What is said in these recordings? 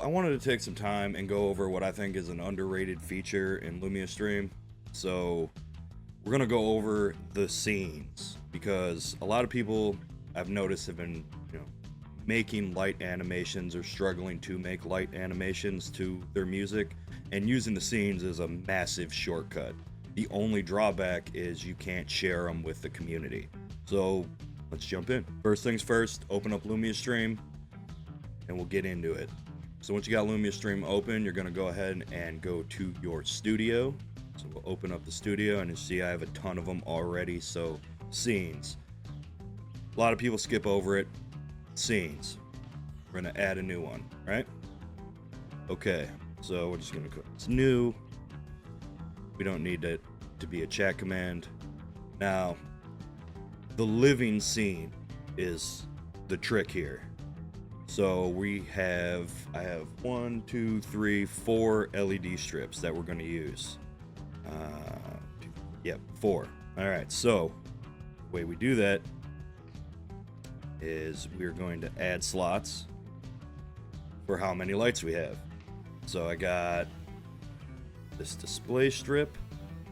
I wanted to take some time and go over what I think is an underrated feature in Lumia Stream. So we're gonna go over the scenes because a lot of people I've noticed have been, making light animations or struggling to make light animations to their music, and using the scenes is a massive shortcut. The only drawback is you can't share them with the community. So let's jump in. First things first, open up Lumia Stream and we'll get into it. So once you got Lumia Stream open, you're gonna go ahead and go to your studio. So we'll open up the studio and you see I have a ton of them already. So scenes. A lot of people skip over it. Scenes. We're gonna add a new one, right? Okay, so we're just gonna go, it's new. We don't need it to be a chat command. Now, the living scene is the trick here. So I have 1, 2, 3, 4 LED strips that we're going to use. Yep, 4. All right, so the way we do that is we're going to add slots for how many lights we have. So I got this display strip,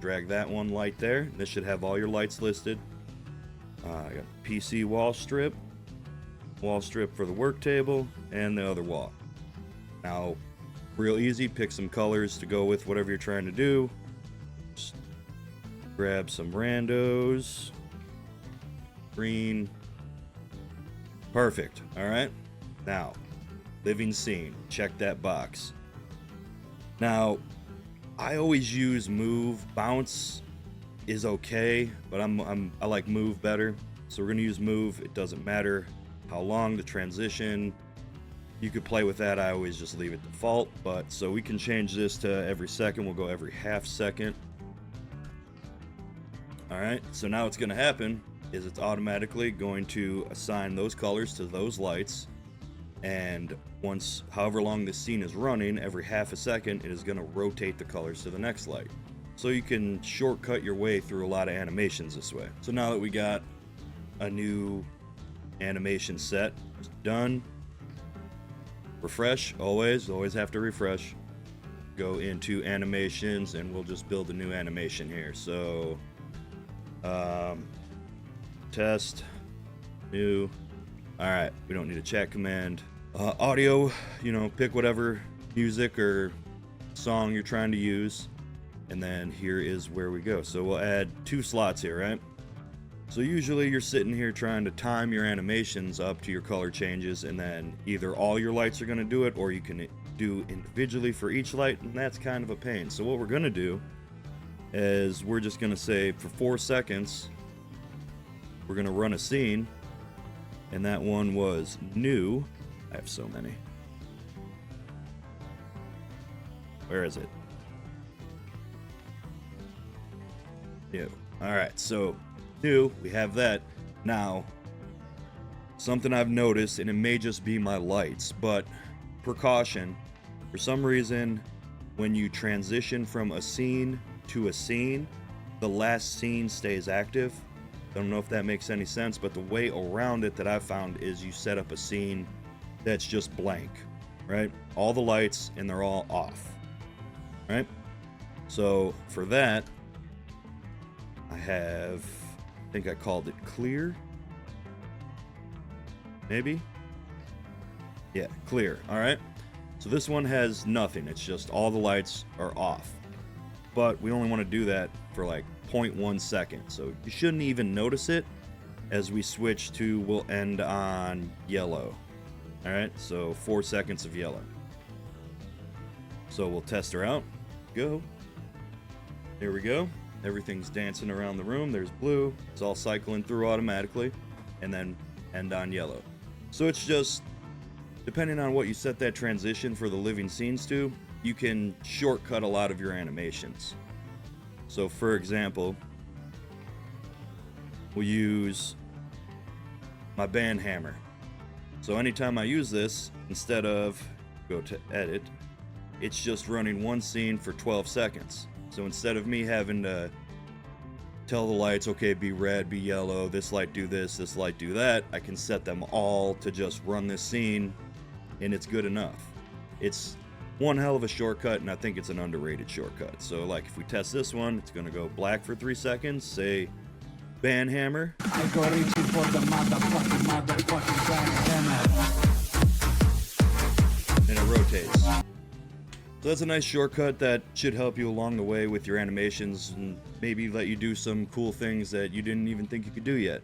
drag that one light there. This should have all your lights listed. I got PC wall strip for the work table, and the other wall. Now, real easy, pick some colors to go with whatever you're trying to do. Just grab some randos. Green. Perfect. All right. Now, living scene. Check that box. Now, I always use move. Bounce is okay, but I like move better. So we're gonna use move. It doesn't matter how long the transition. You could play with that. I always just leave it default, but so we can change this to every second. We'll go every half second. All right, so now what's gonna happen is it's automatically going to assign those colors to those lights, and once, however long this scene is running, every half a second it is going to rotate the colors to the next light. So you can shortcut your way through a lot of animations this way. So now that we got a new animation set, done, refresh, always have to refresh, go into animations, and we'll just build a new animation here. So test, new. All right, we don't need a chat command. Audio, pick whatever music or song you're trying to use, and then here is where we go. So we'll add 2 slots here, right? So usually you're sitting here trying to time your animations up to your color changes, and then either all your lights are going to do it, or you can do individually for each light, and that's kind of a pain. So what we're going to do is we're just going to say for 4 seconds, we're going to run a scene, and that one was new. I have so many. Where is it? New. All right, so new, we have that. Now, something I've noticed, and it may just be my lights, but precaution, for some reason, when you transition from a scene to a scene, the last scene stays active. I don't know if that makes any sense, but the way around it that I've found is you set up a scene that's just blank, right? All the lights, and they're all off, right? So for that, I think I called it clear, maybe? Yeah, clear, all right? So this one has nothing. It's just all the lights are off. But we only want to do that for like 0.1 second. So you shouldn't even notice it as we switch to, we'll end on yellow. All right, so 4 seconds of yellow. So we'll test her out. Go. There we go. Everything's dancing around the room. There's blue. It's all cycling through automatically. And then end on yellow. So it's just, depending on what you set that transition for the living scenes to, you can shortcut a lot of your animations. So for example, we'll use my band hammer. So anytime I use this, instead of go to edit, it's just running one scene for 12 seconds. So instead of me having to tell the lights, okay, be red, be yellow, this light do this light do that, I can set them all to just run this scene, and it's good enough. It's one hell of a shortcut, and I think it's an underrated shortcut. So like if we test this one, it's gonna go black for 3 seconds, say ban hammer, I go reaching for the motherfucking ban hammer. and it rotates. So that's a nice shortcut that should help you along the way with your animations and maybe let you do some cool things that you didn't even think you could do yet.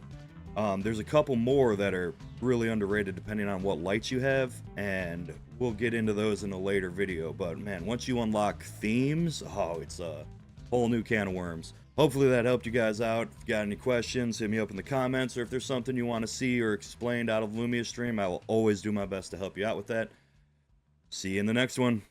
There's a couple more that are really underrated depending on what lights you have, and we'll get into those in a later video. But man, once you unlock themes, oh, it's a whole new can of worms. Hopefully that helped you guys out. If you got any questions, hit me up in the comments, or if there's something you want to see or explained out of Lumia stream, I will always do my best to help you out with that. See you in the next one.